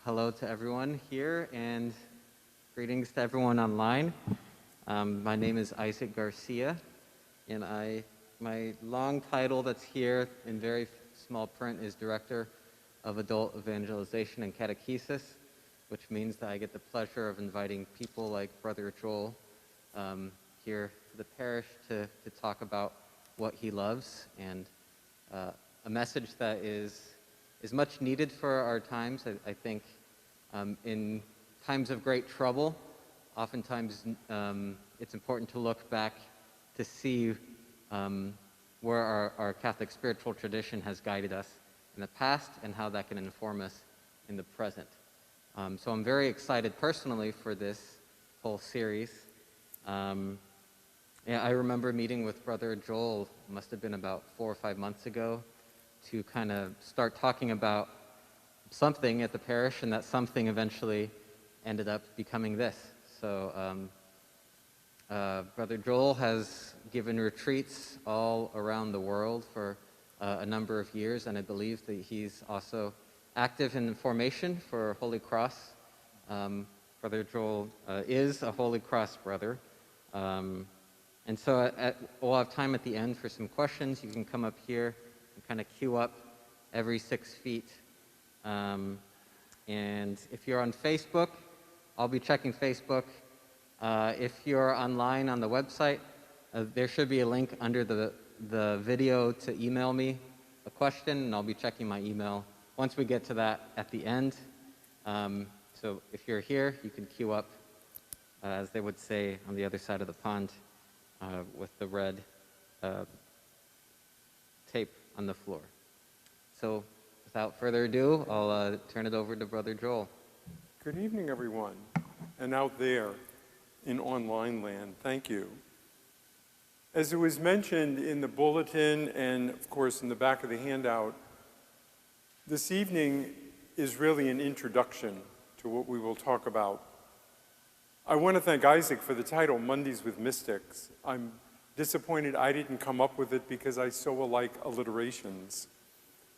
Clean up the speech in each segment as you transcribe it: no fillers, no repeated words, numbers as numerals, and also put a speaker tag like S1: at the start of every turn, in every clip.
S1: Hello to everyone here and greetings to everyone online. My name is Isaac Garcia, and my long title that's here in very small print is Director of Adult Evangelization and Catechesis, which means that I get the pleasure of inviting people like Brother Joel here to the parish to talk about what he loves, and a message that is much needed for our times. I think in times of great trouble, oftentimes it's important to look back to see where our Catholic spiritual tradition has guided us in the past and how that can inform us in the present. So I'm very excited personally for this whole series. I remember meeting with Brother Joel, must have been about 4 or 5 months ago, to kind of start talking about something at the parish, and that something eventually ended up becoming this. So Brother Joel has given retreats all around the world for a number of years, and I believe that he's also active in the formation for Holy Cross. Brother Joel is a Holy Cross brother. And so we'll have time at the end for some questions. You can come up here and kind of queue up every 6 feet. And if you're on Facebook, I'll be checking Facebook. If you're online on the website, there should be a link under the video to email me a question, and I'll be checking my email once we get to that at the end. So if you're here, you can queue up, as they would say on the other side of the pond, with the red tape on the floor. So without further ado, I'll turn it over to Brother Joel.
S2: Good evening, everyone. And out there in online land, thank you. As it was mentioned in the bulletin and, of course, in the back of the handout, this evening is really an introduction to what we will talk about. I want to thank Isaac for the title, Mondays with Mystics. I'm disappointed I didn't come up with it because I so like alliterations,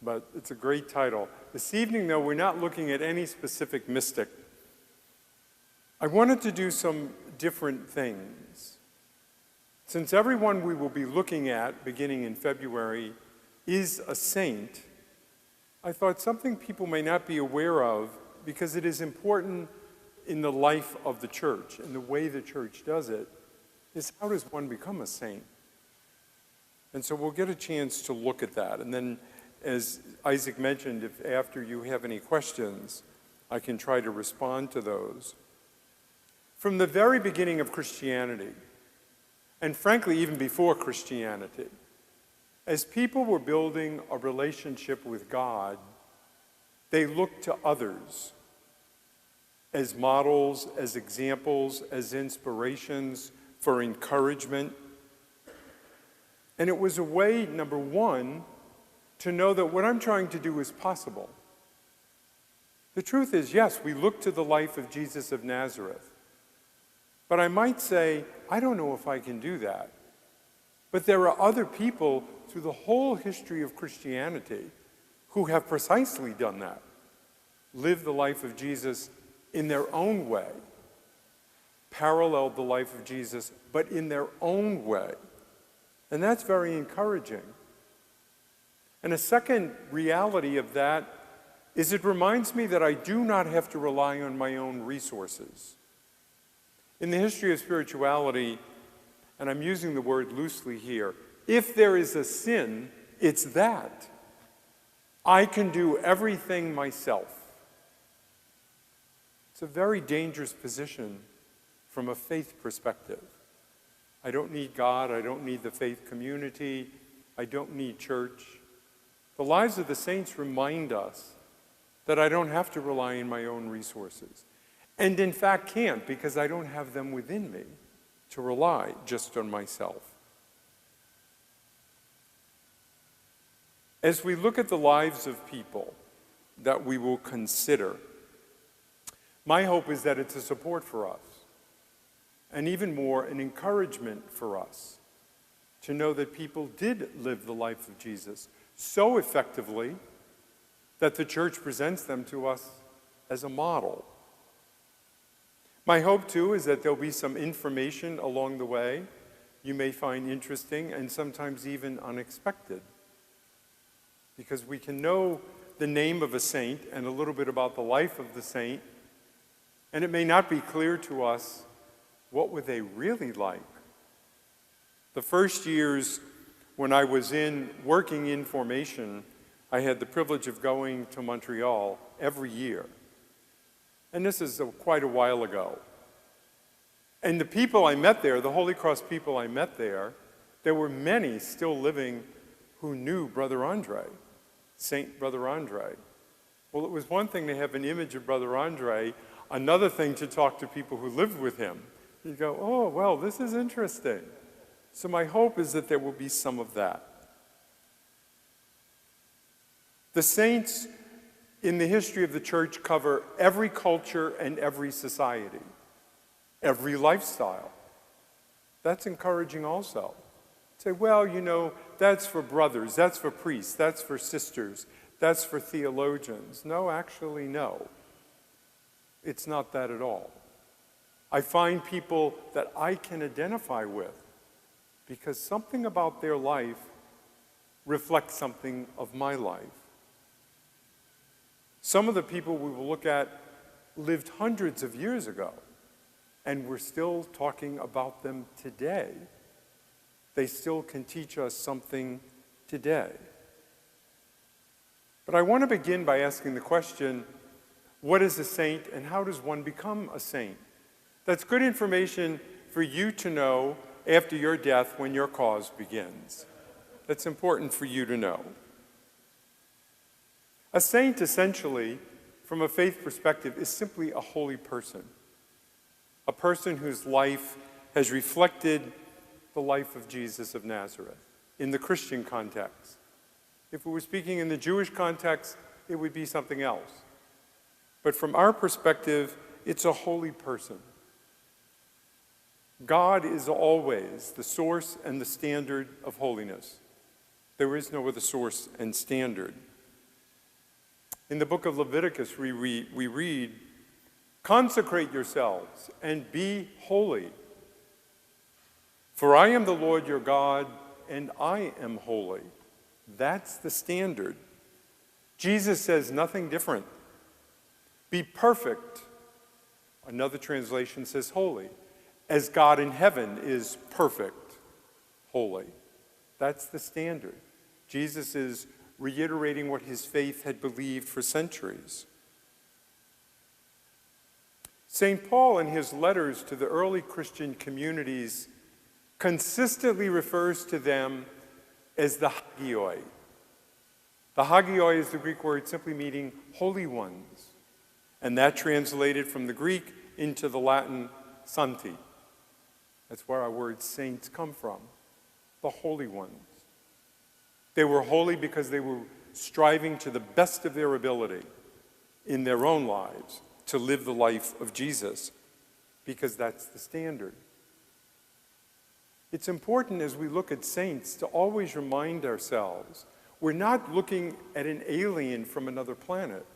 S2: but it's a great title. This evening, though, we're not looking at any specific mystic. I wanted to do some different things. Since everyone we will be looking at, beginning in February, is a saint, I thought something people may not be aware of, because it is important in the life of the church and the way the church does it, is how does one become a saint? And so we'll get a chance to look at that. And then, as Isaac mentioned, if after you have any questions, I can try to respond to those. From the very beginning of Christianity, and frankly even before Christianity, as people were building a relationship with God, they looked to others as models, as examples, as inspirations for encouragement. And it was a way, number one, to know that what I'm trying to do is possible. The truth is, yes, we look to the life of Jesus of Nazareth. But I might say, I don't know if I can do that. But there are other people through the whole history of Christianity who have precisely done that, lived the life of Jesus in their own way, paralleled the life of Jesus, but in their own way. And that's very encouraging. And a second reality of that is it reminds me that I do not have to rely on my own resources. In the history of spirituality, and I'm using the word loosely here, if there is a sin, it's that. I can do everything myself. It's a very dangerous position from a faith perspective. I don't need God, I don't need the faith community, I don't need church. The lives of the saints remind us that I don't have to rely on my own resources. And in fact can't, because I don't have them within me to rely just on myself. As we look at the lives of people that we will consider, my hope is that it's a support for us, and even more, an encouragement for us to know that people did live the life of Jesus so effectively that the church presents them to us as a model. My hope, too, is that there'll be some information along the way you may find interesting and sometimes even unexpected. Because we can know the name of a saint and a little bit about the life of the saint, and it may not be clear to us what were they really like. The first years when I was working in formation, I had the privilege of going to Montreal every year. And this is quite a while ago. And the people I met there, the Holy Cross people I met there were many still living who knew Brother Andre, Saint Brother Andre. Well, it was one thing to have an image of Brother Andre, another thing to talk to people who lived with him. You go, oh, well, this is interesting. So my hope is that there will be some of that. The saints in the history of the church cover every culture and every society, every lifestyle. That's encouraging also. Say, well, you know, that's for brothers, that's for priests, that's for sisters, that's for theologians. No, actually, no. It's not that at all. I find people that I can identify with because something about their life reflects something of my life. Some of the people we will look at lived hundreds of years ago, and we're still talking about them today. They still can teach us something today. But I want to begin by asking the question, what is a saint and how does one become a saint? That's good information for you to know after your death when your cause begins. That's important for you to know. A saint, essentially, from a faith perspective, is simply a holy person. A person whose life has reflected the life of Jesus of Nazareth in the Christian context. If we were speaking in the Jewish context, it would be something else. But from our perspective, it's a holy person. God is always the source and the standard of holiness. There is no other source and standard. In the book of Leviticus, we read, "Consecrate yourselves and be holy, for I am the Lord your God, and I am holy." That's the standard. Jesus says nothing different. Be perfect. Another translation says holy, as God in heaven is perfect, holy. That's the standard. Jesus is reiterating what his faith had believed for centuries. St. Paul, in his letters to the early Christian communities, consistently refers to them as the hagioi. The hagioi is the Greek word simply meaning holy ones, and that translated from the Greek into the Latin santi. That's where our word saints come from, the holy ones. They were holy because they were striving to the best of their ability in their own lives to live the life of Jesus, because that's the standard. It's important as we look at saints to always remind ourselves we're not looking at an alien from another planet.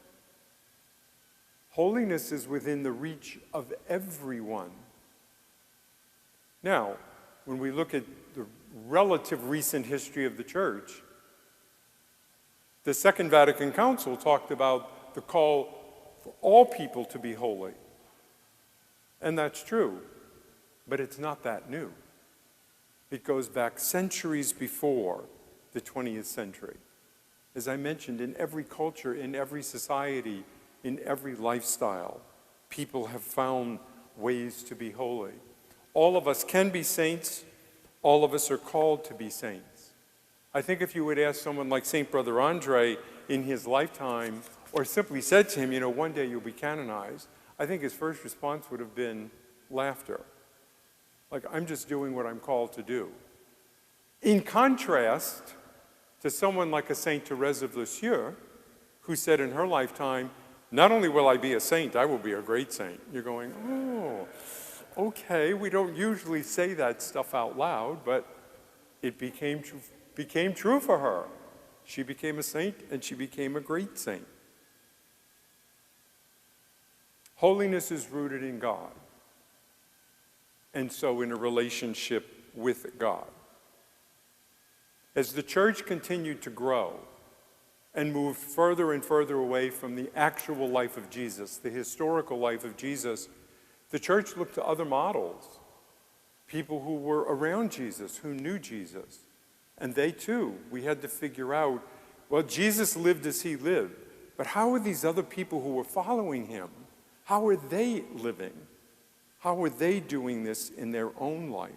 S2: Holiness is within the reach of everyone. Now, when we look at the relative recent history of the Church, the Second Vatican Council talked about the call for all people to be holy. And that's true, but it's not that new. It goes back centuries before the 20th century. As I mentioned, in every culture, in every society, in every lifestyle, people have found ways to be holy. All of us can be saints. All of us are called to be saints. I think if you would ask someone like St. Brother Andre in his lifetime, or simply said to him, you know, one day you'll be canonized, I think his first response would have been laughter. Like, I'm just doing what I'm called to do. In contrast to someone like a Saint Teresa of Lisieux, who said in her lifetime, not only will I be a saint, I will be a great saint. You're going, oh, okay, we don't usually say that stuff out loud, but it became true for her. She became a saint, and she became a great saint. Holiness is rooted in God, and so in a relationship with God. As the church continued to grow and moved further and further away from the actual life of Jesus, the historical life of Jesus, the church looked to other models, people who were around Jesus, who knew Jesus. And they too, we had to figure out, well, Jesus lived as he lived, but how are these other people who were following him? How are they living? How are they doing this in their own life?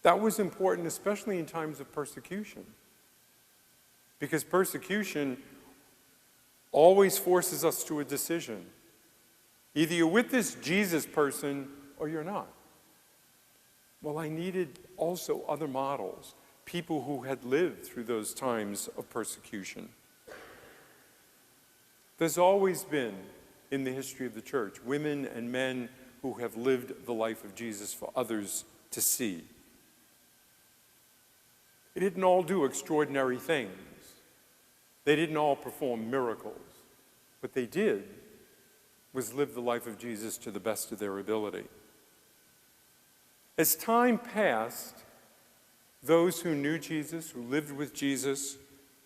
S2: That was important, especially in times of persecution. Because persecution always forces us to a decision. Either you're with this Jesus person or you're not. Well, I needed also other models, people who had lived through those times of persecution. There's always been, in the history of the church, women and men who have lived the life of Jesus for others to see. They didn't all do extraordinary things. They didn't all perform miracles. What they did was live the life of Jesus to the best of their ability. As time passed, those who knew Jesus, who lived with Jesus,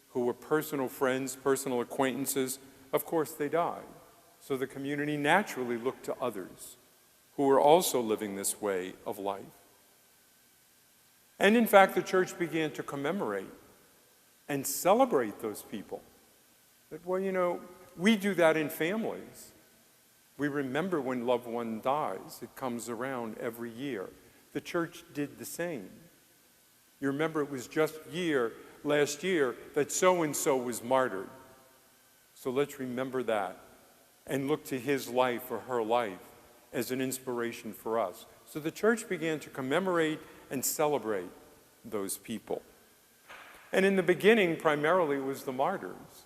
S2: who were personal friends, personal acquaintances, of course they died. So the community naturally looked to others who were also living this way of life. And in fact, the church began to commemorate and celebrate those people. That, well, you know, we do that in families. We remember when loved one dies. It comes around every year. The church did the same. You remember it was just last year, that so-and-so was martyred. So let's remember that and look to his life or her life as an inspiration for us. So the church began to commemorate and celebrate those people. And in the beginning, primarily, it was the martyrs,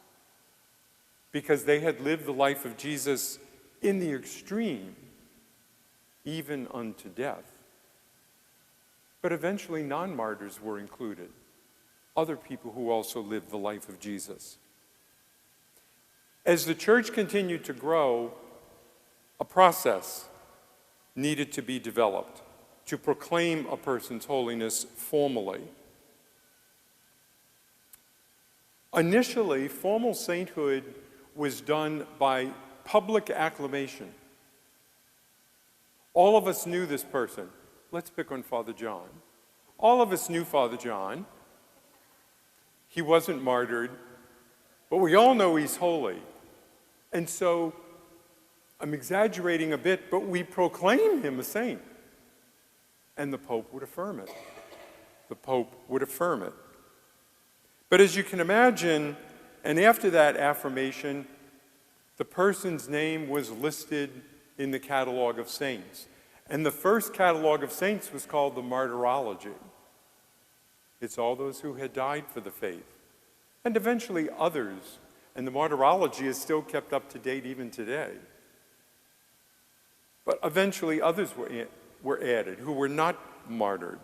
S2: because they had lived the life of Jesus in the extreme, even unto death. But eventually, non-martyrs were included, other people who also lived the life of Jesus. As the church continued to grow, a process needed to be developed to proclaim a person's holiness formally. Initially, formal sainthood was done by public acclamation. All of us knew this person. Let's pick on Father John. All of us knew Father John. He wasn't martyred, but we all know he's holy. And so, I'm exaggerating a bit, but we proclaim him a saint. And the Pope would affirm it. The Pope would affirm it. But as you can imagine, and after that affirmation, the person's name was listed in the catalog of saints. And the first catalog of saints was called the Martyrology. It's all those who had died for the faith. And eventually others. And the Martyrology is still kept up to date even today. But eventually others were added who were not martyred.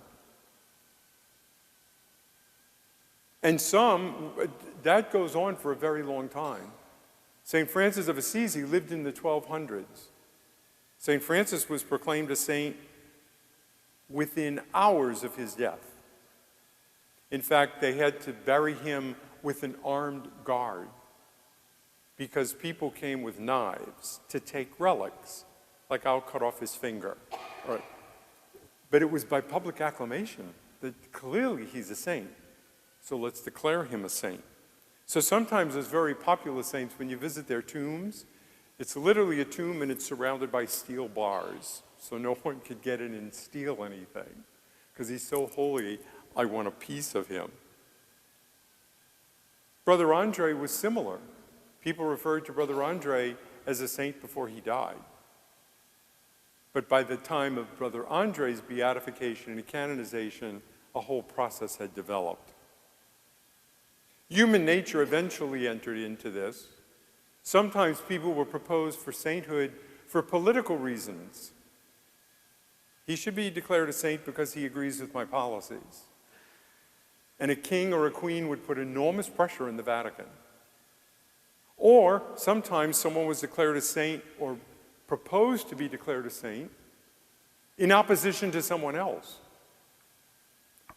S2: And some, that goes on for a very long time. St. Francis of Assisi lived in the 1200s. St. Francis was proclaimed a saint within hours of his death. In fact, they had to bury him with an armed guard because people came with knives to take relics, like I'll cut off his finger. Right. But it was by public acclamation that clearly he's a saint. So let's declare him a saint. So sometimes as very popular saints, when you visit their tombs, it's literally a tomb and it's surrounded by steel bars. So no one could get in and steal anything. Because he's so holy, I want a piece of him. Brother Andre was similar. People referred to Brother Andre as a saint before he died. But by the time of Brother Andre's beatification and canonization, a whole process had developed. Human nature eventually entered into this. Sometimes people were proposed for sainthood for political reasons. He should be declared a saint because he agrees with my policies. And a king or a queen would put enormous pressure in the Vatican. Or sometimes someone was declared a saint or proposed to be declared a saint in opposition to someone else.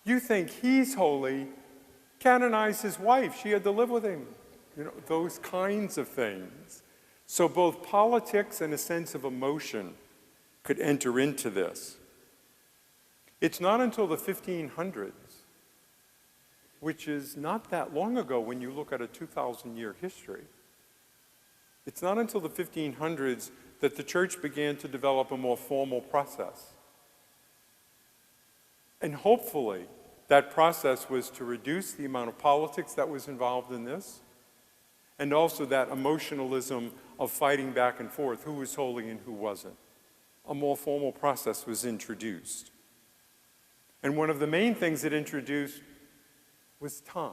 S2: You think he's holy, canonize his wife. She had to live with him. You know, those kinds of things. So both politics and a sense of emotion could enter into this. It's not until the 1500s, which is not that long ago when you look at a 2,000-year history. It's not until the 1500s that the church began to develop a more formal process. And hopefully, that process was to reduce the amount of politics that was involved in this, and also that emotionalism of fighting back and forth, who was holy and who wasn't. A more formal process was introduced. And one of the main things it introduced was time.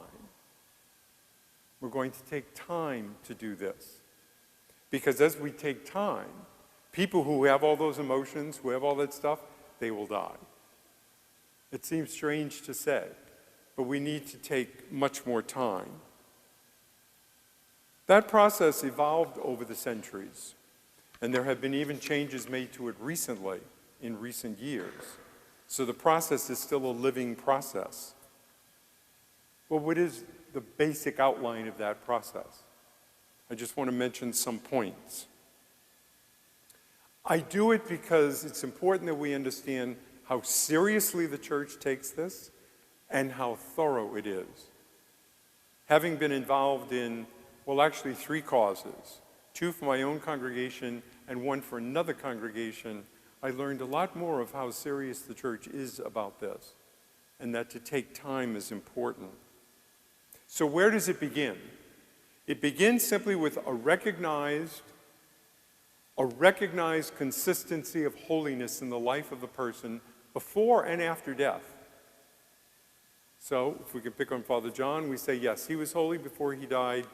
S2: We're going to take time to do this. Because as we take time, people who have all those emotions, who have all that stuff, they will die. It seems strange to say, but we need to take much more time. That process evolved over the centuries, and there have been even changes made to it recently, in recent years. So the process is still a living process. Well, what is the basic outline of that process? I just want to mention some points. I do it because it's important that we understand how seriously the church takes this and how thorough it is. Having been involved in, well, actually 3 causes, 2 for my own congregation and 1 for another congregation, I learned a lot more of how serious the church is about this, and that to take time is important. So where does it begin? It begins simply with a recognized consistency of holiness in the life of the person before and after death. So if we can pick on Father John, we say, yes, he was holy before he died,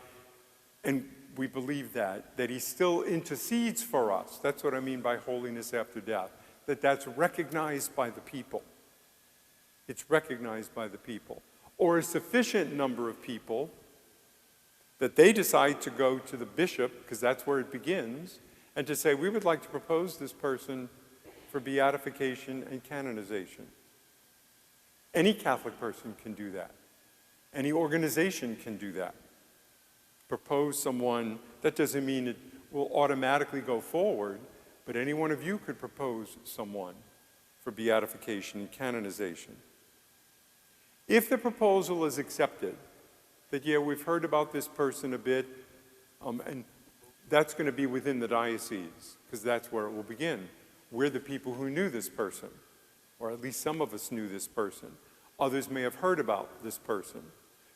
S2: and we believe that he still intercedes for us. That's what I mean by holiness after death, that's recognized by the people. It's recognized by the people. Or a sufficient number of people that they decide to go to the bishop, because that's where it begins, and to say, we would like to propose this person for beatification and canonization. Any Catholic person can do that. Any organization can do that. Propose someone, that doesn't mean it will automatically go forward, but any one of you could propose someone for beatification and canonization. If the proposal is accepted, that, yeah, we've heard about this person a bit, and that's going to be within the diocese, because that's where it will begin. We're the people who knew this person, or at least some of us knew this person. Others may have heard about this person.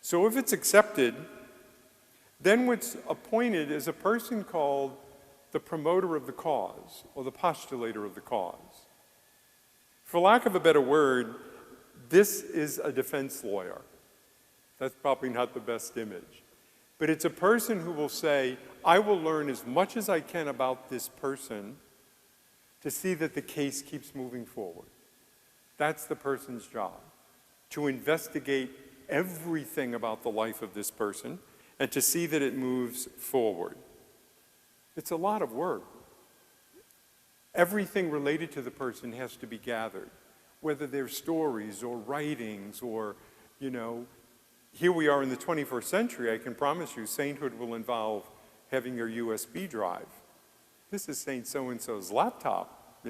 S2: So if it's accepted, then what's appointed is a person called the promoter of the cause, or the postulator of the cause. For lack of a better word, this is a defense lawyer. That's probably not the best image. But it's a person who will say, I will learn as much as I can about this person to see that the case keeps moving forward. That's the person's job, to investigate everything about the life of this person and to see that it moves forward. It's a lot of work. Everything related to the person has to be gathered, whether they're stories or writings or, here we are in the 21st century. I can promise you sainthood will involve having your USB drive. This is Saint so-and-so's laptop,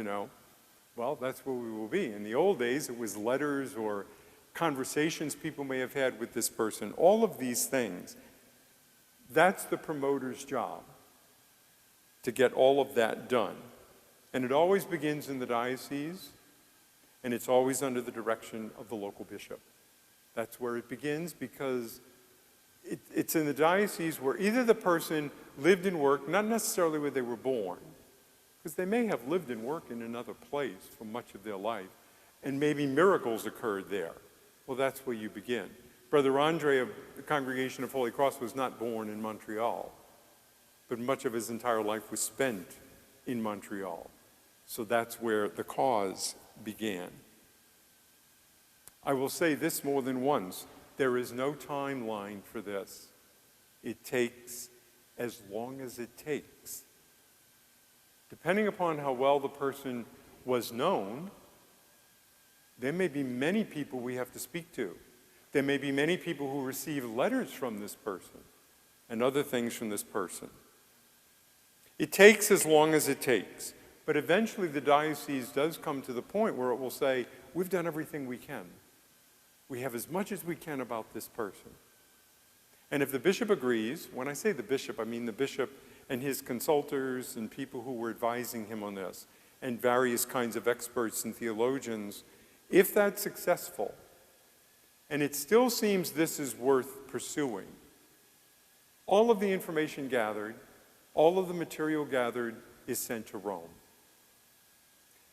S2: Well, that's where we will be. In the old days, it was letters or conversations people may have had with this person. All of these things. That's the promoter's job, to get all of that done. And it always begins in the diocese, and it's always under the direction of the local bishop. That's where it begins, because it's in the diocese where either the person lived and worked, not necessarily where they were born, because they may have lived and worked in another place for much of their life, and maybe miracles occurred there. Well, that's where you begin. Brother Andre of the Congregation of Holy Cross was not born in Montreal, but much of his entire life was spent in Montreal. So that's where the cause began. I will say this more than once. There is no timeline for this. It takes as long as it takes. Depending upon how well the person was known, there may be many people we have to speak to. There may be many people who receive letters from this person and other things from this person. It takes as long as it takes, but eventually the diocese does come to the point where it will say, we've done everything we can. We have as much as we can about this person. And if the bishop agrees, when I say the bishop, I mean the bishop and his consultors and people who were advising him on this, and various kinds of experts and theologians, if that's successful, and it still seems this is worth pursuing, all of the information gathered, all of the material gathered is sent to Rome.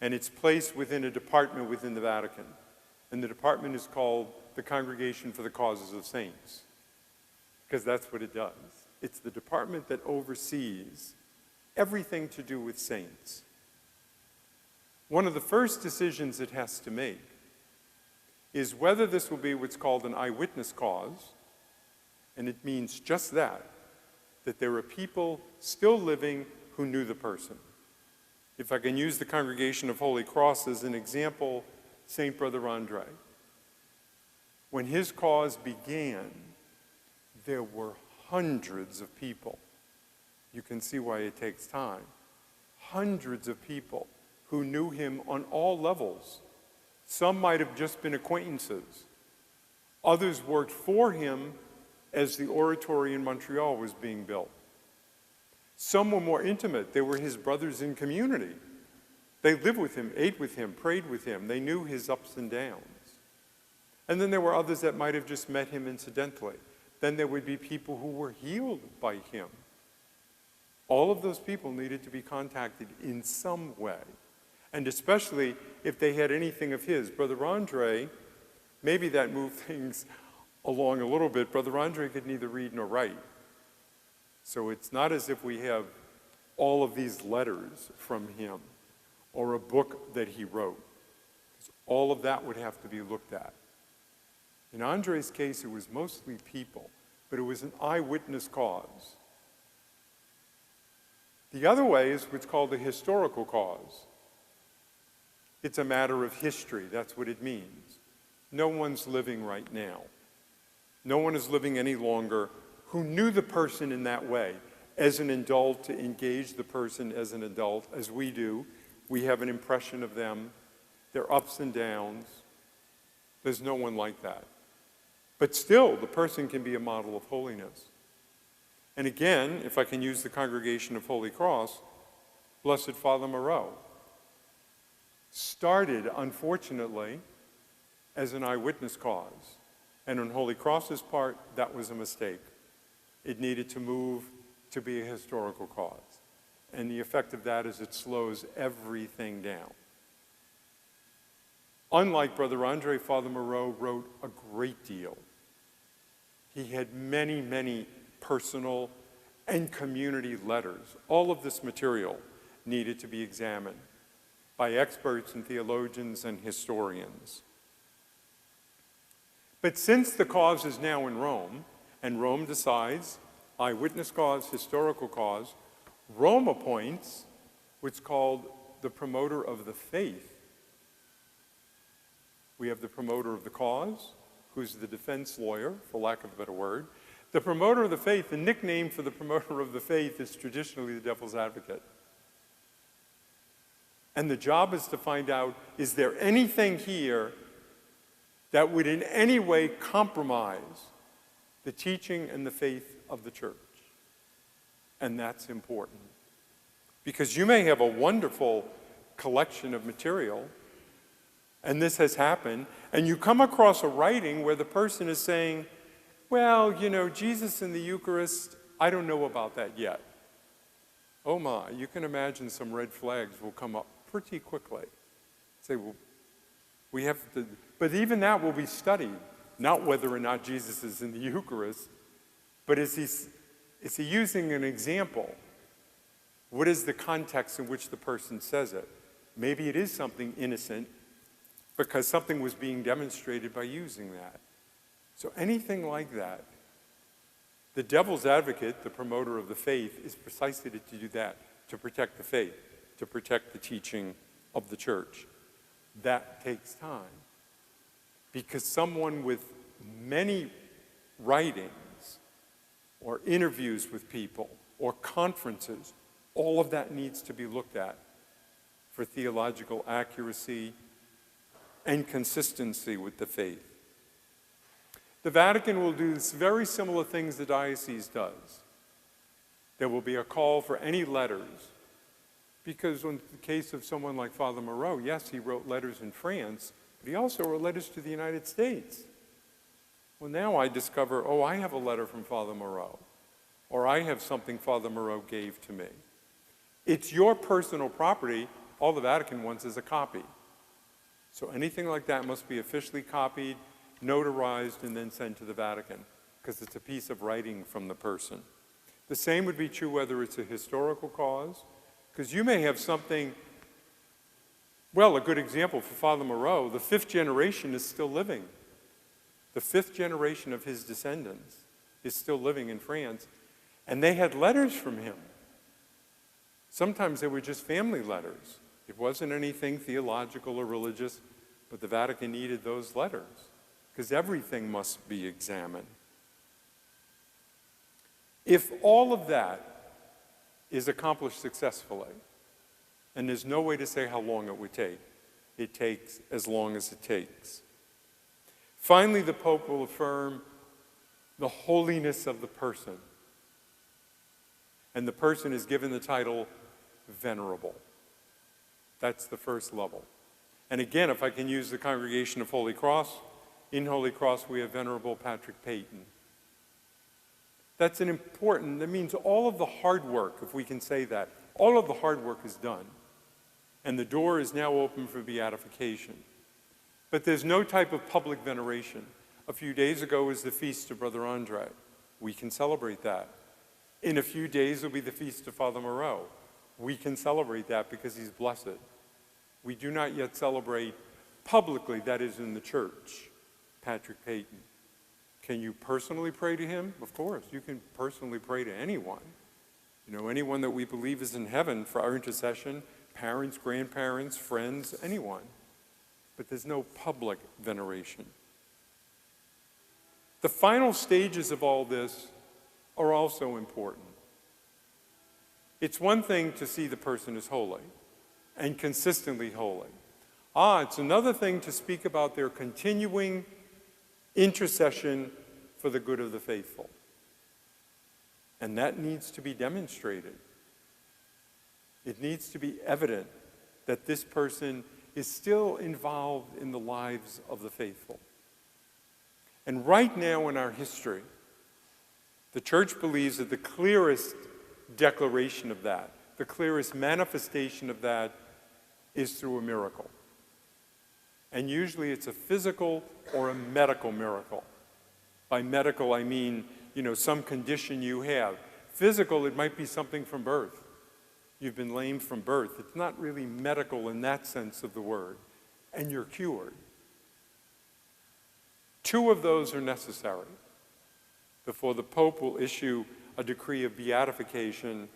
S2: And it's placed within a department within the Vatican. And the department is called the Congregation for the Causes of Saints, because that's what it does. It's the department that oversees everything to do with saints. One of the first decisions it has to make is whether this will be what's called an eyewitness cause, and it means just that there are people still living who knew the person. If I can use the Congregation of Holy Cross as an example, St. Brother Andre. When his cause began, there were hundreds of people. You can see why it takes time. Hundreds of people who knew him on all levels. Some might have just been acquaintances. Others worked for him as the oratory in Montreal was being built. Some were more intimate. They were his brothers in community. They lived with him, ate with him, prayed with him. They knew his ups and downs. And then there were others that might have just met him incidentally. Then there would be people who were healed by him. All of those people needed to be contacted in some way. And especially if they had anything of his. Brother Andre, maybe that moved things along a little bit. Brother Andre could neither read nor write. So it's not as if we have all of these letters from him or a book that he wrote. All of that would have to be looked at. In Andre's case, it was mostly people, but it was an eyewitness cause. The other way is what's called a historical cause. It's a matter of history. That's what it means. No one's living right now. No one is living any longer who knew the person in that way. As an adult, to engage the person as an adult, as we do, we have an impression of them, their ups and downs. There's no one like that. But still, the person can be a model of holiness. And again, if I can use the Congregation of Holy Cross, Blessed Father Moreau started, unfortunately, as an eyewitness cause. And on Holy Cross's part, that was a mistake. It needed to move to be a historical cause. And the effect of that is it slows everything down. Unlike Brother Andre, Father Moreau wrote a great deal. He had many, many personal and community letters. All of this material needed to be examined by experts and theologians and historians. But since the cause is now in Rome, and Rome decides, eyewitness cause, historical cause, Rome appoints what's called the promoter of the faith. We have the promoter of the cause, who's the defense lawyer, for lack of a better word. The promoter of the faith, the nickname for the promoter of the faith is traditionally the devil's advocate. And the job is to find out, is there anything here that would in any way compromise the teaching and the faith of the church? And that's important. Because you may have a wonderful collection of material, and this has happened, and you come across a writing where the person is saying, well, you know, Jesus in the Eucharist, I don't know about that yet. Oh my, you can imagine some red flags will come up pretty quickly. Say, well, we have to, but even that will be studied, not whether or not Jesus is in the Eucharist, but is he using an example? What is the context in which the person says it? Maybe it is something innocent because something was being demonstrated by using that. So anything like that, the devil's advocate, the promoter of the faith, is precisely to do that, to protect the faith. to protect the teaching of the church. That takes time, because someone with many writings or interviews with people or conferences, all of that needs to be looked at for theological accuracy and consistency with the faith. The Vatican will do very similar things the diocese does. There will be a call for any letters, because in the case of someone like Father Moreau, yes, he wrote letters in France, but he also wrote letters to the United States. Well, now I discover, oh, I have a letter from Father Moreau, or I have something Father Moreau gave to me. It's your personal property. All the Vatican wants is a copy. So anything like that must be officially copied, notarized, and then sent to the Vatican, because it's a piece of writing from the person. The same would be true whether it's a historical cause, because you may have something, well, a good example for Father Moreau, the 5th generation is still living. The 5th generation of his descendants is still living in France, and they had letters from him. Sometimes they were just family letters. It wasn't anything theological or religious, but the Vatican needed those letters, because everything must be examined. If all of that is accomplished successfully, and there's no way to say how long it would take, it takes as long as it takes. Finally, the Pope will affirm the holiness of the person, and the person is given the title venerable. That's the first level. And again, if I can use the Congregation of Holy Cross, in Holy Cross we have Venerable Patrick Peyton. That's an important, that means all of the hard work, if we can say that, all of the hard work is done. And the door is now open for beatification. But there's no type of public veneration. A few days ago was the feast of Brother Andre. We can celebrate that. In a few days will be the feast of Father Moreau. We can celebrate that because he's blessed. We do not yet celebrate publicly, that is in the church, Patrick Peyton. Can you personally pray to him? Of course, you can personally pray to anyone. You know, anyone that we believe is in heaven for our intercession, parents, grandparents, friends, anyone. But there's no public veneration. The final stages of all this are also important. It's one thing to see the person as holy and consistently holy. It's another thing to speak about their continuing intercession for the good of the faithful. And that needs to be demonstrated. It needs to be evident that this person is still involved in the lives of the faithful. And right now in our history, the Church believes that the clearest declaration of that, the clearest manifestation of that, is through a miracle. And usually it's a physical or a medical miracle. By medical, I mean, some condition you have. Physical, it might be something from birth. You've been lame from birth. It's not really medical in that sense of the word. And you're cured. 2 of those are necessary before the Pope will issue a decree of beatification,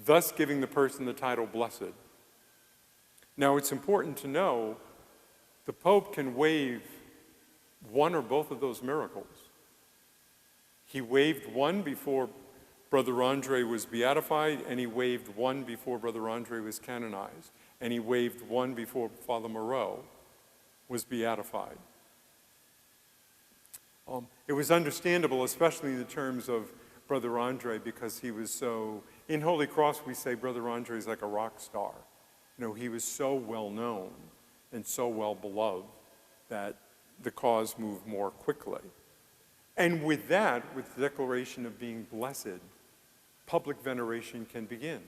S2: thus giving the person the title blessed. Now, it's important to know the Pope can waive one or both of those miracles. He waived one before Brother Andre was beatified, and he waived one before Brother Andre was canonized, and he waived one before Father Moreau was beatified. It was understandable, especially in the terms of Brother Andre, because he was so, in Holy Cross we say Brother Andre is like a rock star. He was so well known and so well beloved that the cause moved more quickly. And with that, with the declaration of being blessed, public veneration can begin.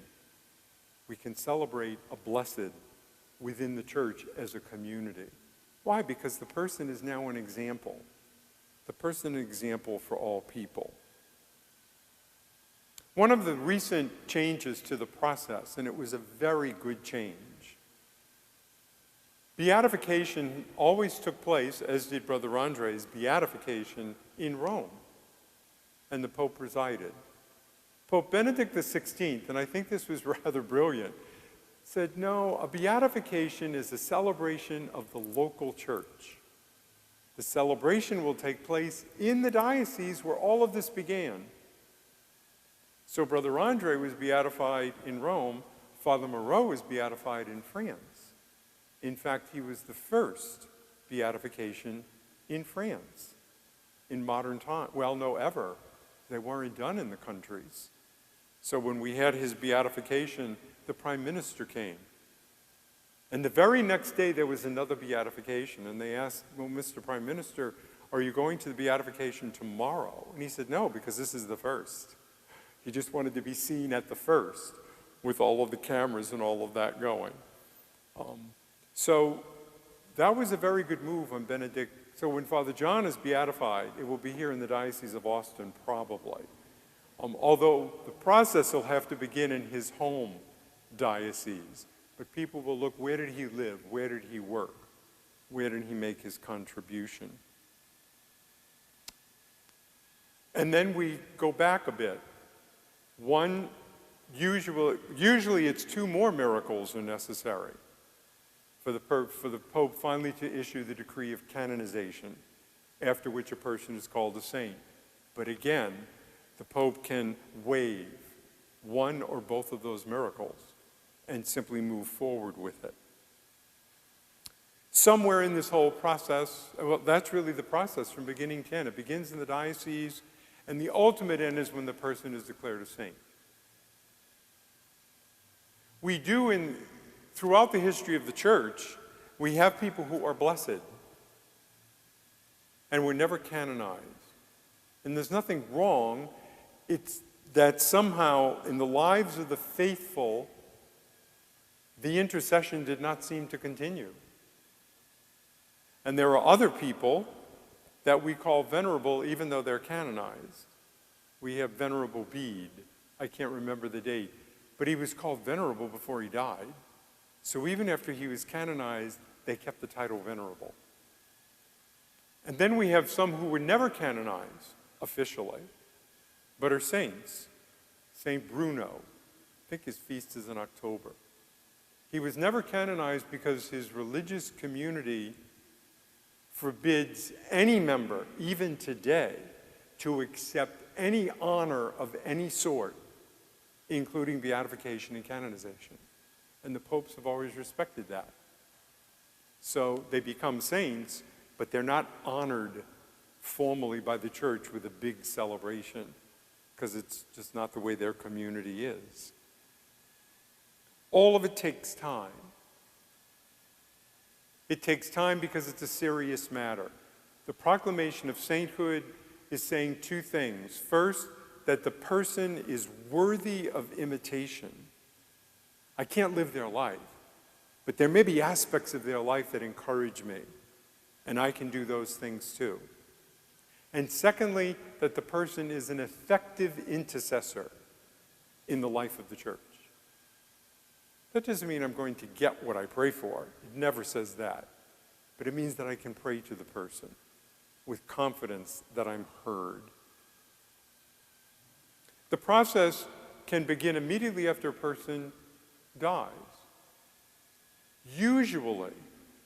S2: We can celebrate a blessed within the church as a community. Why? Because the person is now an example. The person an example for all people. One of the recent changes to the process, and it was a very good change, beatification always took place, as did Brother Andre's beatification, in Rome, and the Pope presided. Pope Benedict XVI, and I think this was rather brilliant, said, no, a beatification is a celebration of the local church. The celebration will take place in the diocese where all of this began. So Brother Andre was beatified in Rome. Father Moreau was beatified in France. In fact, he was the first beatification in France in modern time. Well, no, ever. They weren't done in the countries. So when we had his beatification, the Prime Minister came. And the very next day, there was another beatification. And they asked, well, Mr. Prime Minister, are you going to the beatification tomorrow? And he said, no, because this is the first. He just wanted to be seen at the first with all of the cameras and all of that going. So that was a very good move on Benedict. So when Father John is beatified, it will be here in the Diocese of Austin, probably. Although the process will have to begin in his home diocese. But people will look, where did he live? Where did he work? Where did he make his contribution? And then we go back a bit. Usually it's 2 more miracles are necessary for the Pope finally to issue the decree of canonization, after which a person is called a saint. But again, the Pope can waive one or both of those miracles and simply move forward with it. Somewhere in this whole process, well, that's really the process from beginning to end. It begins in the diocese, and the ultimate end is when the person is declared a saint. We do throughout the history of the Church, we have people who are blessed and were never canonized. And there's nothing wrong. It's that somehow in the lives of the faithful, the intercession did not seem to continue. And there are other people that we call venerable even though they're canonized. We have Venerable Bede. I can't remember the date. But he was called venerable before he died. So even after he was canonized, they kept the title venerable. And then we have some who were never canonized officially, but are saints. Saint Bruno, I think his feast is in October. He was never canonized because his religious community forbids any member, even today, to accept any honor of any sort, including beatification and canonization. And the popes have always respected that. So they become saints, but they're not honored formally by the church with a big celebration, because it's just not the way their community is. All of it takes time. It takes time because it's a serious matter. The proclamation of sainthood is saying 2 things. First, that the person is worthy of imitation. I can't live their life, but there may be aspects of their life that encourage me, and I can do those things too. And secondly, that the person is an effective intercessor in the life of the church. That doesn't mean I'm going to get what I pray for. It never says that. But it means that I can pray to the person with confidence that I'm heard. The process can begin immediately after a person dies. Usually,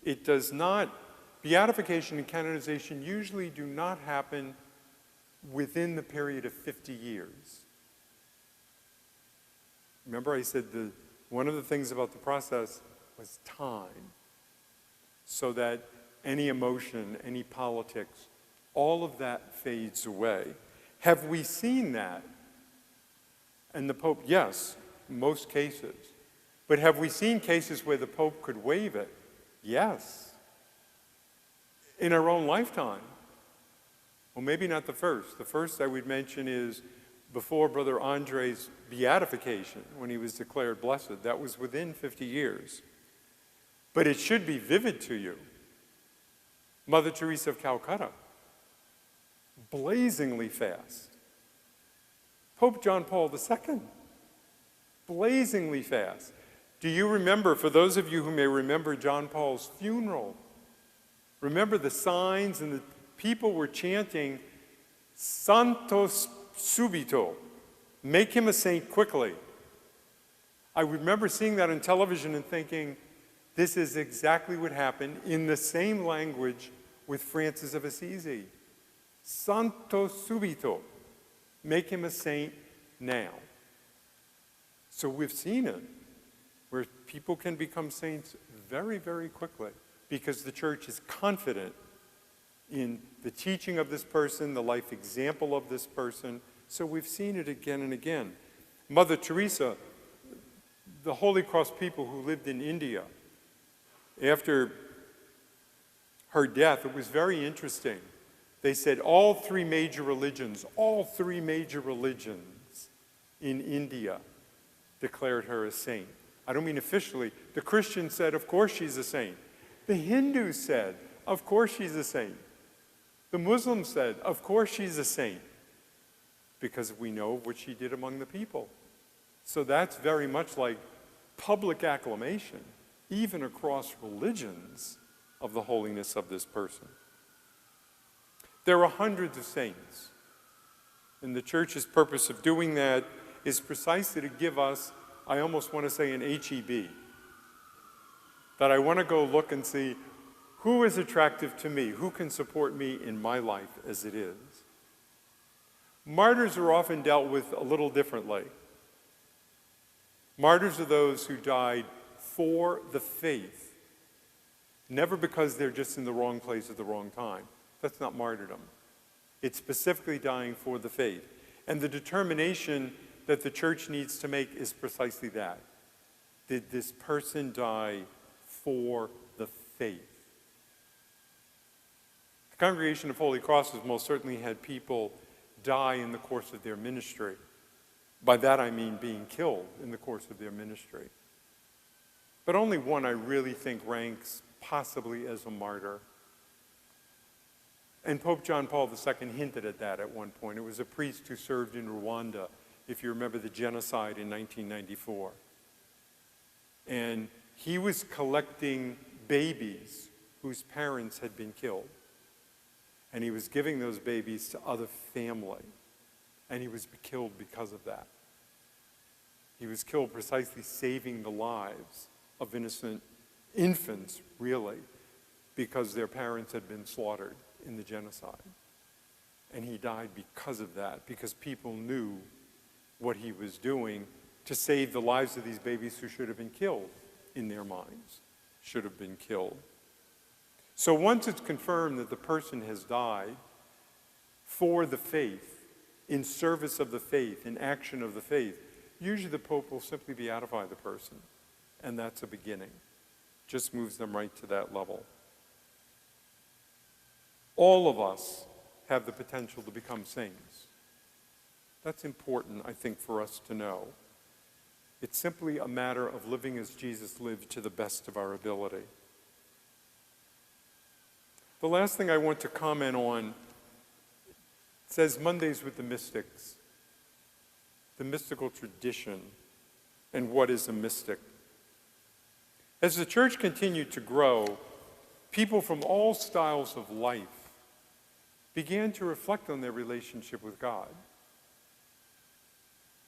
S2: it does not, beatification and canonization usually do not happen within the period of 50 years. Remember I said one of the things about the process was time, so that any emotion, any politics, all of that fades away. Have we seen that? And the Pope, yes, most cases. But have we seen cases where the Pope could waive it? Yes. In our own lifetime. Well, maybe not the first. The first I would mention is before Brother Andre's beatification, when he was declared blessed. That was within 50 years. But it should be vivid to you. Mother Teresa of Calcutta, blazingly fast. Pope John Paul II, blazingly fast. Do you remember, for those of you who may remember John Paul's funeral, remember the signs and the people were chanting, Santo subito, make him a saint quickly. I remember seeing that on television and thinking, this is exactly what happened in the same language with Francis of Assisi. Santo subito. Make him a saint now. So we've seen it, where people can become saints very, very quickly because the church is confident in the teaching of this person, the life example of this person. So we've seen it again and again. Mother Teresa, the Holy Cross people who lived in India, after her death, it was very interesting. They said all three major religions in India declared her a saint. I don't mean officially. The Christians said, of course she's a saint. The Hindus said, of course she's a saint. The Muslims said, of course she's a saint, because we know what she did among the people. So that's very much like public acclamation, even across religions, of the holiness of this person. There are hundreds of saints, and the Church's purpose of doing that is precisely to give us, I almost want to say, an HEB, that I want to go look and see who is attractive to me, who can support me in my life as it is. Martyrs are often dealt with a little differently. Martyrs are those who died for the faith, never because they're just in the wrong place at the wrong time. That's not martyrdom. It's specifically dying for the faith. And the determination that the Church needs to make is precisely that. Did this person die for the faith? The Congregation of Holy Crosses most certainly had people die in the course of their ministry. By that I mean being killed in the course of their ministry. But only one I really think ranks possibly as a martyr. And Pope John Paul II hinted at that at one point. It was a priest who served in Rwanda, if you remember the genocide in 1994. And he was collecting babies whose parents had been killed. And he was giving those babies to other family. And he was killed because of that. He was killed precisely saving the lives of innocent infants, really, because their parents had been slaughtered in the genocide. And he died because of that, because people knew what he was doing to save the lives of these babies who should have been killed in their minds, should have been killed. So once it's confirmed that the person has died for the faith, in service of the faith, in action of the faith, usually the Pope will simply beatify the person, and that's a beginning. Just moves them right to that level. All of us have the potential to become saints. That's important, I think, for us to know. It's simply a matter of living as Jesus lived to the best of our ability. The last thing I want to comment on says Mondays with the Mystics, the mystical tradition, and what is a mystic. As the Church continued to grow, people from all styles of life began to reflect on their relationship with God.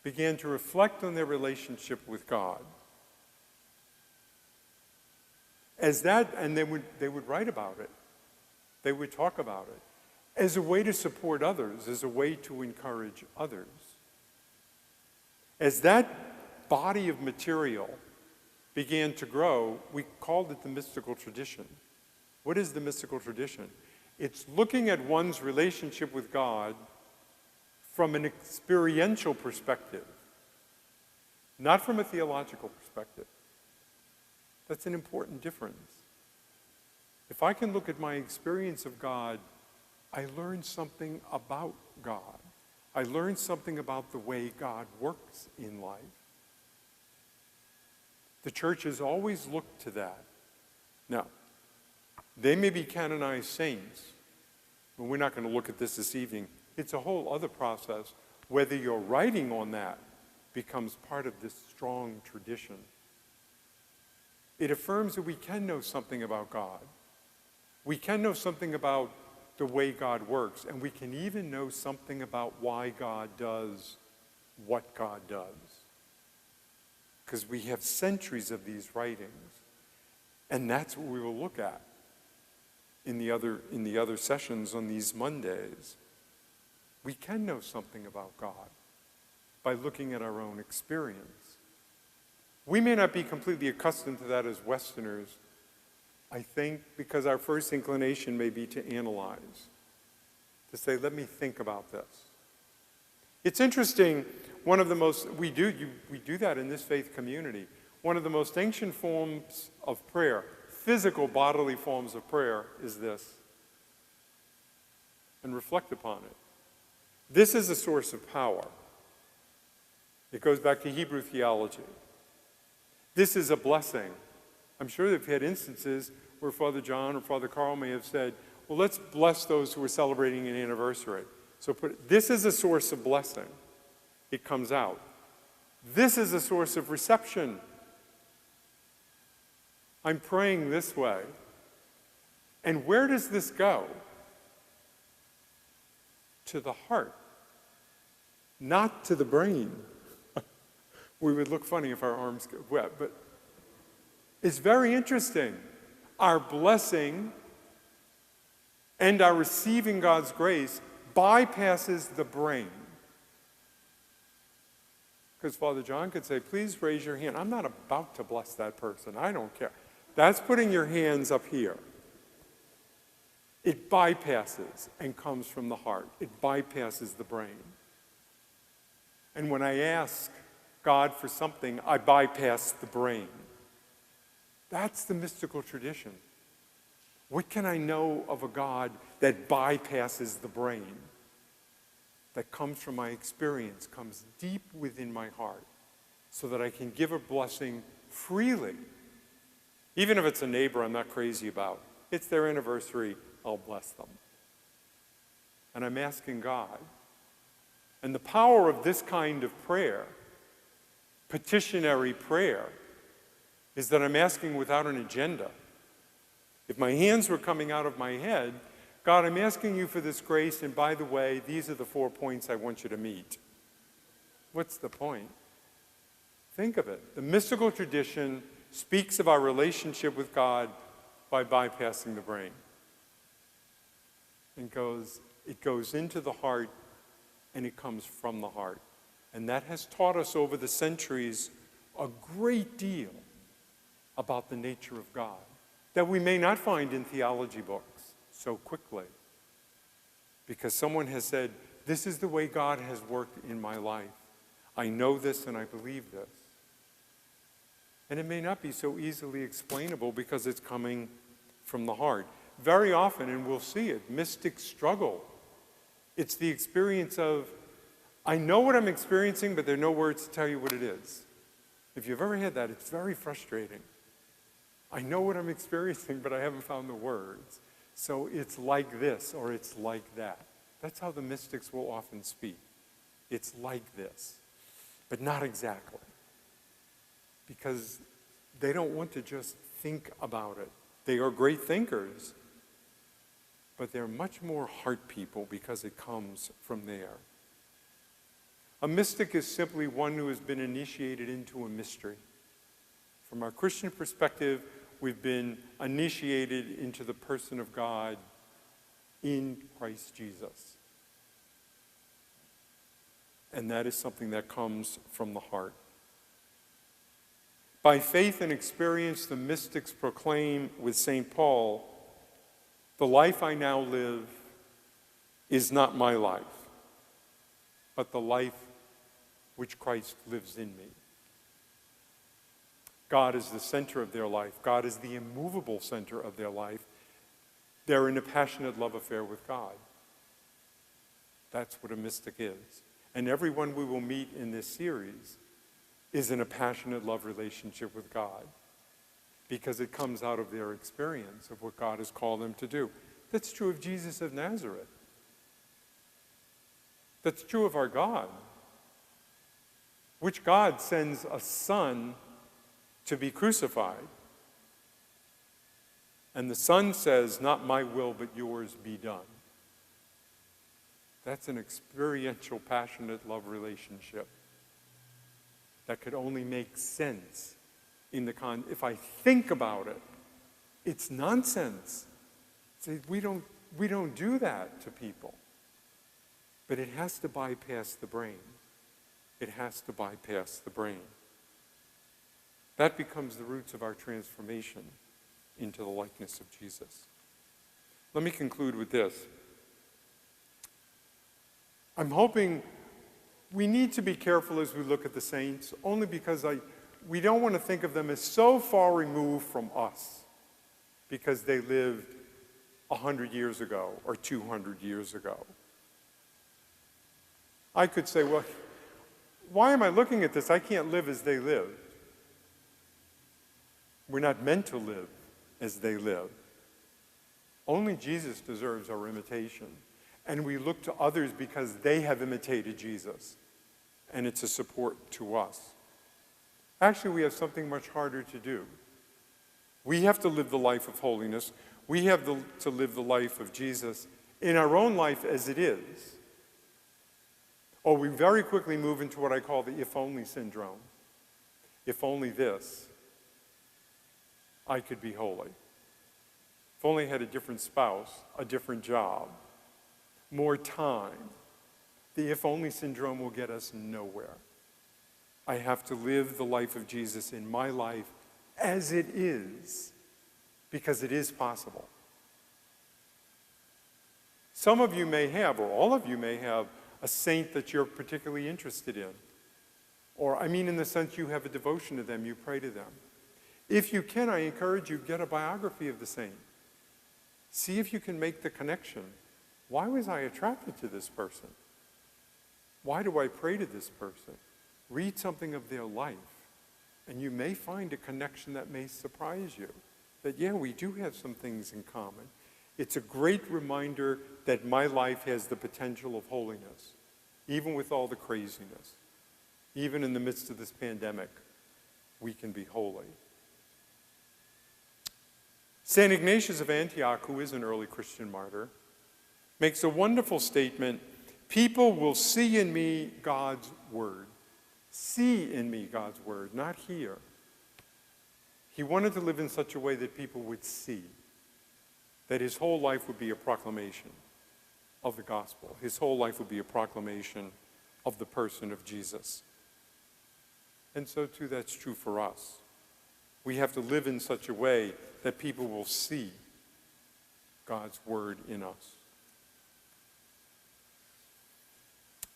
S2: Began to reflect on their relationship with God. As that, and they would write about it. They would talk about it as a way to support others, as a way to encourage others. As that body of material began to grow, we called it the mystical tradition. What is the mystical tradition? It's looking at one's relationship with God from an experiential perspective, not from a theological perspective. That's an important difference. If I can look at my experience of God, I learn something about God. I learn something about the way God works in life. The Church has always looked to that. Now, they may be canonized saints, but we're not going to look at this evening. It's a whole other process. Whether your writing on that becomes part of this strong tradition. It affirms that we can know something about God. We can know something about the way God works, and we can even know something about why God does what God does. because we have centuries of these writings. And that's what we will look at in the other sessions on these Mondays. We can know something about God by looking at our own experience. We may not be completely accustomed to that as Westerners, I think, because our first inclination may be to analyze, to say, let me think about this. It's interesting, one of the most, we do that in this faith community. One of the most ancient forms of prayer, physical bodily forms of prayer, is this. And reflect upon it. This is a source of power. It goes back to Hebrew theology. This is a blessing. I'm sure they've had instances where Father John or Father Carl may have said, well, let's bless those who are celebrating an anniversary. So this is a source of blessing. It comes out. This is a source of reception. I'm praying this way. And where does this go? To the heart, not to the brain. We would look funny if our arms get wet, but it's very interesting. Our blessing and our receiving God's grace bypasses the brain. Because Father John could say, please raise your hand. I'm not about to bless that person. I don't care. That's putting your hands up here. It bypasses and comes from the heart. It bypasses the brain. And when I ask God for something, I bypass the brain. That's the mystical tradition. What can I know of a God that bypasses the brain? That comes from my experience, comes deep within my heart, so that I can give a blessing freely. Even if it's a neighbor I'm not crazy about. It's their anniversary, I'll bless them. And I'm asking God. And the power of this kind of prayer, petitionary prayer, is that I'm asking without an agenda. If my hands were coming out of my head, God, I'm asking you for this grace, and by the way, these are the 4 points I want you to meet. What's the point? Think of it. The mystical tradition speaks of our relationship with God by bypassing the brain. It goes into the heart, and it comes from the heart. And that has taught us over the centuries a great deal about the nature of God that we may not find in theology books so quickly. Because someone has said, this is the way God has worked in my life. I know this and I believe this. And it may not be so easily explainable because it's coming from the heart. Very often, and we'll see it, mystics struggle. It's the experience of, I know what I'm experiencing, but there are no words to tell you what it is. If you've ever had that, it's very frustrating. I know what I'm experiencing, but I haven't found the words. So it's like this, or it's like that. That's how the mystics will often speak. It's like this, but not exactly. Because they don't want to just think about it. They are great thinkers, but they're much more heart people because it comes from there. A mystic is simply one who has been initiated into a mystery. From our Christian perspective, we've been initiated into the person of God in Christ Jesus. And that is something that comes from the heart. By faith and experience, the mystics proclaim with St. Paul, the life I now live is not my life, but the life which Christ lives in me. God is the center of their life. God is the immovable center of their life. They're in a passionate love affair with God. That's what a mystic is. And everyone we will meet in this series is in a passionate love relationship with God because it comes out of their experience of what God has called them to do. That's true of Jesus of Nazareth. That's true of our God. Which God sends a son to be crucified. And the son says, not my will, but yours be done. That's an experiential, passionate love relationship. that could only make sense if I think about it. It's nonsense. See, we don't do that to people. But it has to bypass the brain. It has to bypass the brain. That becomes the roots of our transformation into the likeness of Jesus. Let me conclude with this. I'm hoping we need to be careful as we look at the saints, only because we don't want to think of them as so far removed from us because they lived 100 years ago or 200 years ago. I could say, well, why am I looking at this? I can't live as they lived. We're not meant to live as they lived. Only Jesus deserves our imitation. And we look to others because they have imitated Jesus. And it's a support to us. Actually, we have something much harder to do. We have to live the life of holiness. We have to live the life of Jesus in our own life as it is. Or we very quickly move into what I call the if-only syndrome. If only this, I could be holy. If only I had a different spouse, a different job, more time. The if-only syndrome will get us nowhere. I have to live the life of Jesus in my life as it is, because it is possible. Some of you may have, or all of you may have, a saint that you're particularly interested in. Or, I mean in the sense you have a devotion to them, you pray to them. If you can, I encourage you, get a biography of the saint. See if you can make the connection. Why was I attracted to this person? Why do I pray to this person? Read something of their life, and you may find a connection that may surprise you. That, yeah, we do have some things in common. It's a great reminder that my life has the potential of holiness, even with all the craziness. Even in the midst of this pandemic, we can be holy. St. Ignatius of Antioch, who is an early Christian martyr, makes a wonderful statement: people will see in me God's word. See in me God's word, not hear. He wanted to live in such a way that people would see, that his whole life would be a proclamation of the gospel. His whole life would be a proclamation of the person of Jesus. And so too, that's true for us. We have to live in such a way that people will see God's word in us.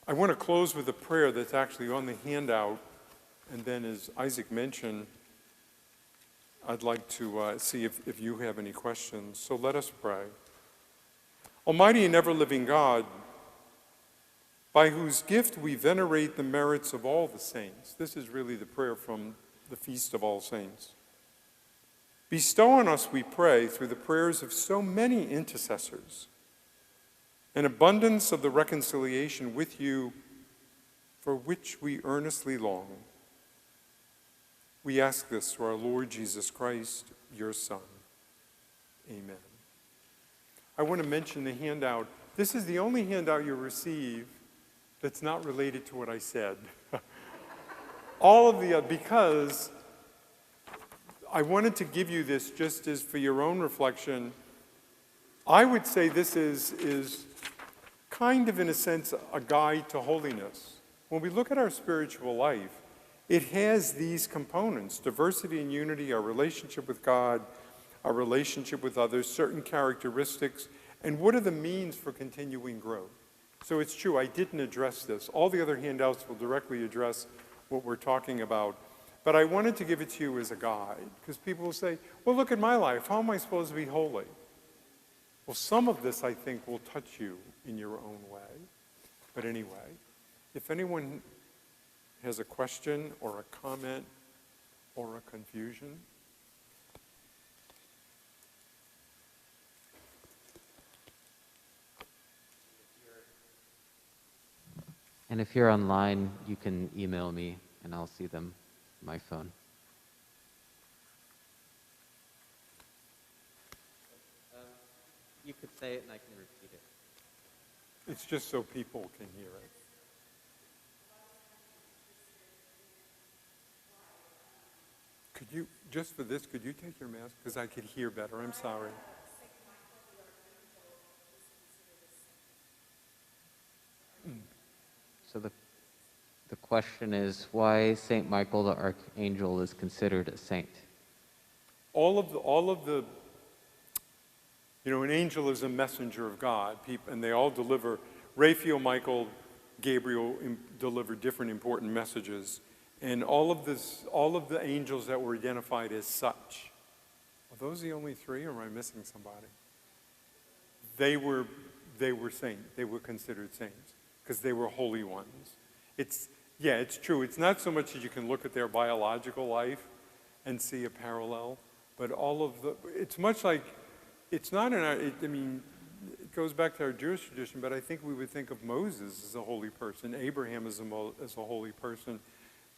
S2: I want to close with a prayer that's actually on the handout, and then, as Isaac mentioned, I'd like to see if you have any questions. So let us pray. Almighty and ever-living God, by whose gift we venerate the merits of all the saints. This is really the prayer from the Feast of All Saints. Bestow on us, we pray, through the prayers of so many intercessors, an abundance of the reconciliation with you for which we earnestly long. We ask this through our Lord Jesus Christ, your Son. Amen. I want to mention the handout. This is the only handout you'll receive that's not related to what I said. All of the, because I wanted to give you this just as for your own reflection. I would say this is kind of, in a sense, a guide to holiness. When we look at our spiritual life, it has these components: diversity and unity, our relationship with God, our relationship with others, certain characteristics, and what are the means for continuing growth. So it's true, I didn't address this. All the other handouts will directly address what we're talking about. But I wanted to give it to you as a guide, because people will say, well, look at my life. How am I supposed to be holy? Well, some of this, I think, will touch you in your own way. But anyway, if anyone has a question or a comment or a confusion.
S1: And if you're online, you can email me and I'll see them on my phone. You could say it and I can repeat it.
S2: It's just so people can hear it. Could you, just for this, could you take your mask? Because I could hear better. I'm sorry.
S1: So the question is why St. Michael the Archangel is considered a saint.
S2: All of the, an angel is a messenger of God, and they all deliver. Raphael, Michael, Gabriel deliver different important messages, and all of the angels that were identified as such. Are those the only three, or am I missing somebody? They were saints. They were considered saints because they were holy ones. It's true. It's not so much that you can look at their biological life and see a parallel, but it's much like, it's not it goes back to our Jewish tradition, but I think we would think of Moses as a holy person, Abraham as a holy person,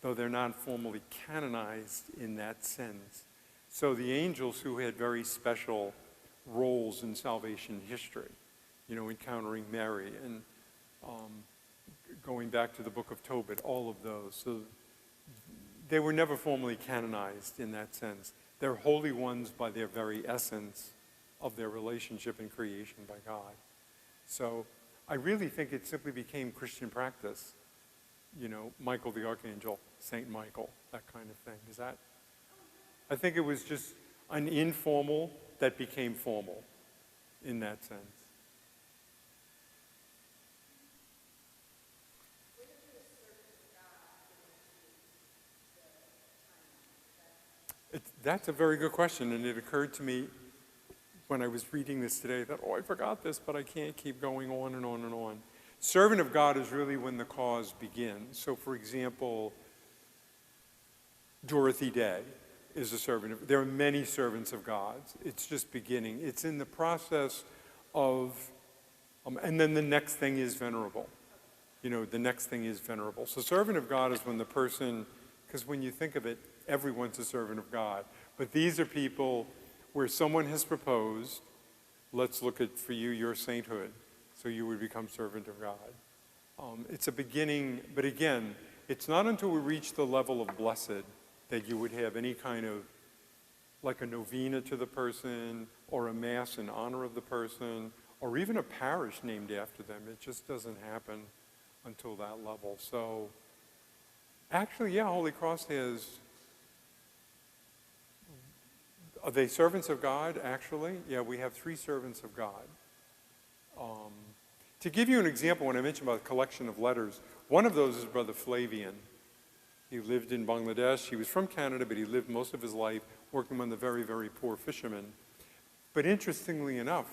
S2: though they're not formally canonized in that sense. So the angels who had very special roles in salvation history, encountering Mary and going back to the book of Tobit, all of those. So they were never formally canonized in that sense. They're holy ones by their very essence of their relationship and creation by God. So I really think it simply became Christian practice. Michael the Archangel, Saint Michael, that kind of thing. I think it was just an informal that became formal in that sense. That's a very good question, and it occurred to me when I was reading this today that, I forgot this, but I can't keep going on and on and on. Servant of God is really when the cause begins. So, for example, Dorothy Day is a servant of, there are many servants of God. It's just beginning. It's in the process of, and then the next thing is venerable. The next thing is venerable. So servant of God is when the person, because when you think of it, everyone's a servant of God. But these are people where someone has proposed, let's look at, for you, your sainthood. So you would become servant of God. It's a beginning, but again, it's not until we reach the level of blessed that you would have any kind of, like a novena to the person, or a mass in honor of the person, or even a parish named after them. It just doesn't happen until that level. So, actually, Holy Cross has, are they servants of God, actually? Yeah, we have 3 servants of God. To give you an example, when I mentioned about a collection of letters, one of those is Brother Flavian. He lived in Bangladesh. He was from Canada, but he lived most of his life working among the very, very poor fishermen. But interestingly enough,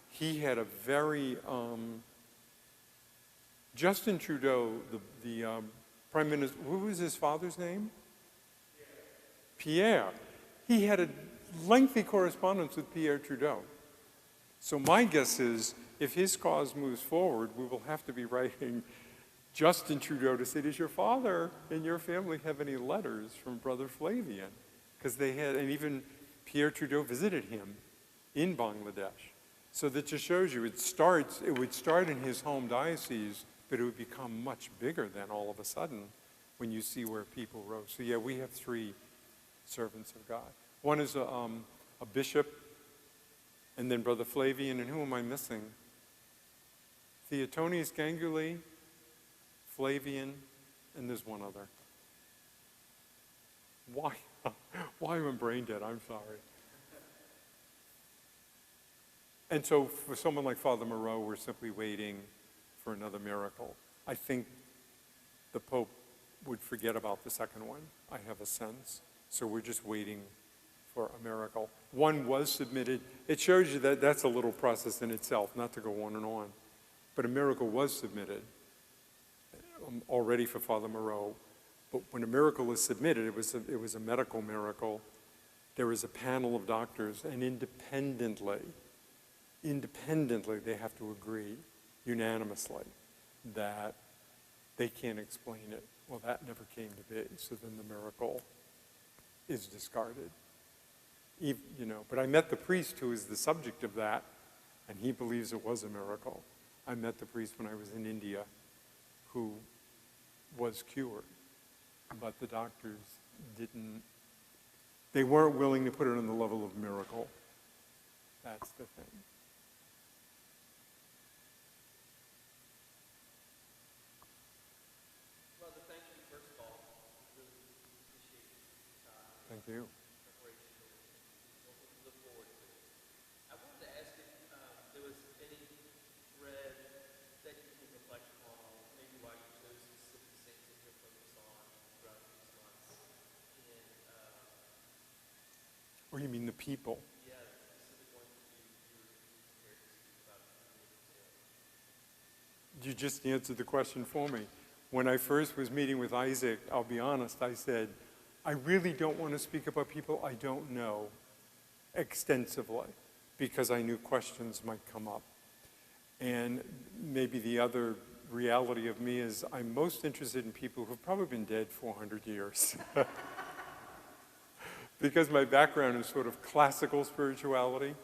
S2: he had a very, Justin Trudeau, the Prime Minister, who was his father's name? Pierre. He had a lengthy correspondence with Pierre Trudeau. So my guess is, if his cause moves forward, we will have to be writing Justin Trudeau to say, does your father and your family have any letters from Brother Flavian? Because they had, and even Pierre Trudeau visited him in Bangladesh. So that just shows you, it would start in his home diocese, but it would become much bigger then all of a sudden when you see where people wrote. So yeah, we have 3 servants of God. One is a bishop, and then Brother Flavian, and who am I missing? Theotonius Ganguli, Flavian, and there's one other. Why am I brain dead? I'm sorry. And so for someone like Father Moreau, we're simply waiting for another miracle. I think the Pope would forget about the second one, I have a sense. So we're just waiting for a miracle. One was submitted. It shows you that that's a little process in itself, not to go on and on. But a miracle was submitted already for Father Moreau. But when a miracle is submitted, it was a medical miracle. There is a panel of doctors, and independently, they have to agree unanimously that they can't explain it. Well, that never came to be, so then the miracle is discarded. But I met the priest who is the subject of that, and he believes it was a miracle. I met the priest when I was in India who was cured, but the doctors They weren't willing to put it on the level of miracle. That's the thing.
S3: Brother, thank you, first of all. Really appreciate
S2: Thank you.
S3: preparation for what we look forward to. I wanted to ask if there was any thread that you can reflect on, maybe why you chose specific saints that you'll focus on throughout these months. And
S2: Or you mean the people?
S3: yeah, the specific ones that you're prepared to speak about in detail.
S2: You just answered the question for me. When I first was meeting with Isaac, I'll be honest, I said, I really don't want to speak about people I don't know extensively because I knew questions might come up. And maybe the other reality of me is I'm most interested in people who've probably been dead 400 years. Because my background is sort of classical spirituality.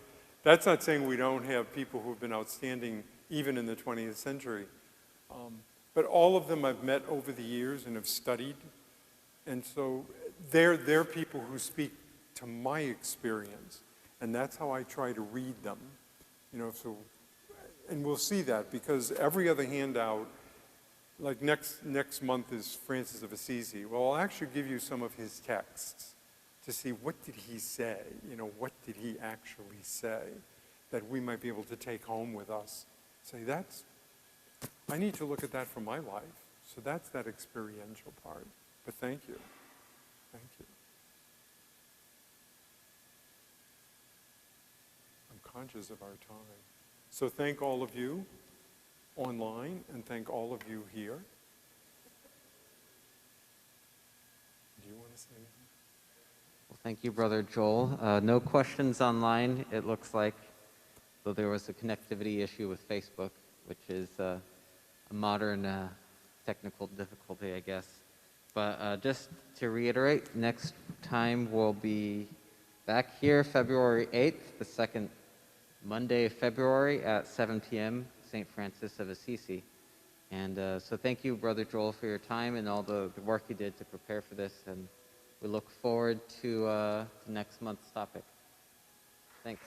S2: That's not saying we don't have people who've been outstanding even in the 20th century. But all of them I've met over the years and have studied. And so they're people who speak to my experience. And that's how I try to read them. So, and we'll see that because every other handout, like next month is Francis of Assisi. Well, I'll actually give you some of his texts to see what did he say, what did he actually say that we might be able to take home with us. Say, I need to look at that for my life. So that's that experiential part. But thank you. Thank you. I'm conscious of our time. So thank all of you online and thank all of you here. Do you want to say anything?
S1: Well, thank you, Brother Joel. No questions online, it looks like, though there was a connectivity issue with Facebook, which is a modern technical difficulty, I guess. But just to reiterate, next time we'll be back here February 8th, the second Monday of February at 7 p.m., St. Francis of Assisi. And so thank you, Brother Joel, for your time and all the work you did to prepare for this. And we look forward to next month's topic. Thanks.